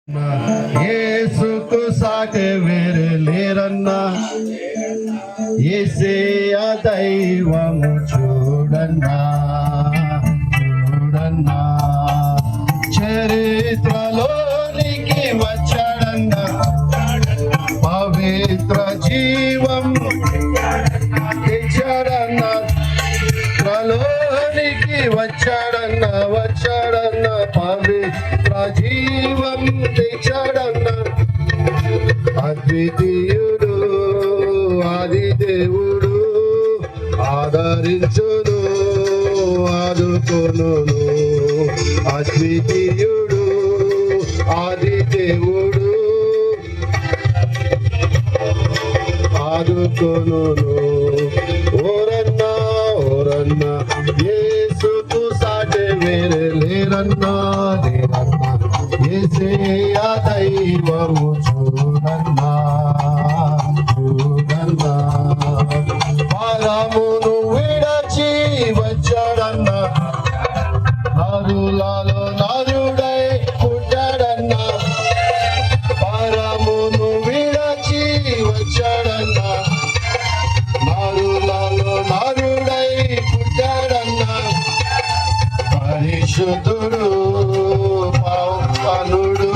యేసుకు సాటి వేరే లేరన్నా, యేసయ్య దైవము చూడన్నా చూడన్నా. చరిత్రలోనికి వచ్చాడన్నా, పవిత్ర జీవం తెచ్చాడన్నా, చరిత్రలోనికి వచ్చాడన్నా వచ్చాడన్నా, పవిత్ర జీవం తెచ్చాడన్నా. అద్వితీయుడు ఆది దేవుడు, ఆదరించును ఆదుకొను. అద్వితీయుడు ఆది దేవుడు, ఆదుకొను. ఓరన్నా ఓరన్నా, యేసుకు సాటి వేరే లేరన్నా లేరన్నా, యేసయ్య దైవము చూడన్నా చూడన్నా. పరమును విడచి వచ్చాడన్నా, నరులలో నరుడై పుట్టాడన్నా. పరమును విడచి వచ్చాడన్నా, నరులలో నరుడై పుట్టాడన్నా. పరిశుద్ధుడు పౌరుడు,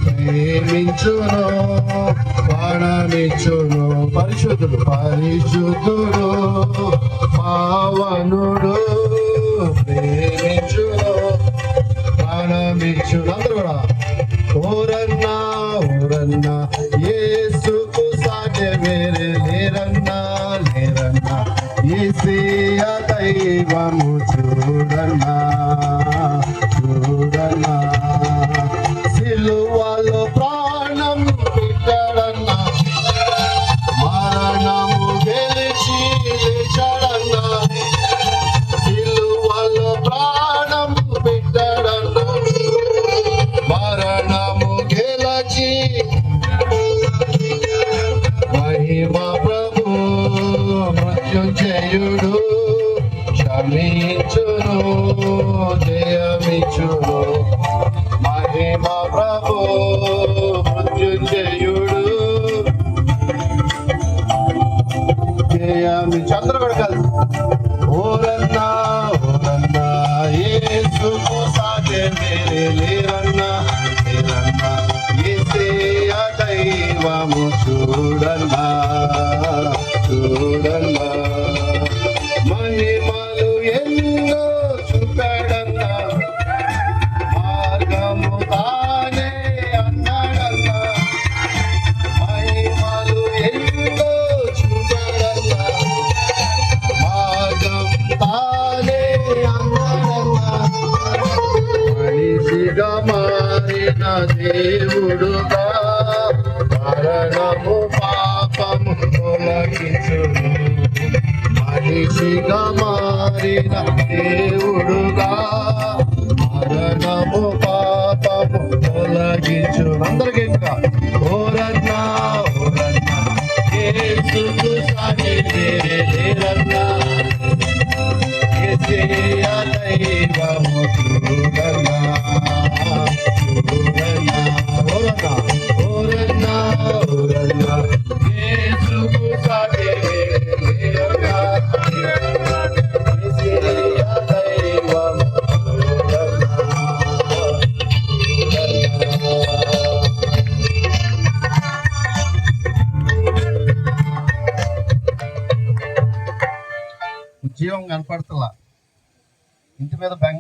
ప్రేమించును ప్రాణమిచ్చును. పరిశుద్ధుడు పరిశుద్ధుడు పావనుడు, ప్రేమించును ప్రాణమిచ్చును. అందరూ కూడా ఓరన్నా ఓరన్నా, యేసుకు సాటి వేరే లేరన్నా లేరన్నా, యేసయ్య దైవము చూడన్నా చూడన్నా. సిలువలో ప్రాణం పెట్టాడన్నా, మరణము గెలిచి లేచాడన్నా. సిలువలో ప్రాణం పెట్టాడన్నా, మరణము గెలిచి. మహిమ ప్రభు మృత్యుంజయుడు, క్షమించును జయమిచ్చును. మహిమ ప్రభు మృత్యుంజయుడు, జయమిచ్చు. అందరూ కూడా కలిసి ఓరన్నా ఓరన్నా, యేసుకు సాటి వేరే లేరన్నా లేరన్నా, యేసయ్య దైవము చూడన్నా చూడన్నా. మహిమలు ఎన్నో చూపాడన్నా, మార్గము తానే అన్నాడన్నా. మహిమలు ఎన్నో చూపాడన్నా, మార్గం తానే అన్నాడన్నా. మనిషిగా మారిన దేవుడుగా, మరణము పాపము తొలగించును. మనిషిగా మారిన దేవుడుగా, మరణము పాపము తొలగించు. అందరికీ ఇంకా ఓరన్నా ఓరన్నా, యేసుకు సాటి వేరే లేరన్నా, యేసయ్య దైవము చూడన్నా చూడన్నా. ఓరన్నా ఓరన్నా ఓరన్నా, యేసుకు సాటి వేరే లేరన్నా, యేసయ్య దైవము చూడన్నా జీవం కనపడుతులా, ఇంటి మీద బెంగ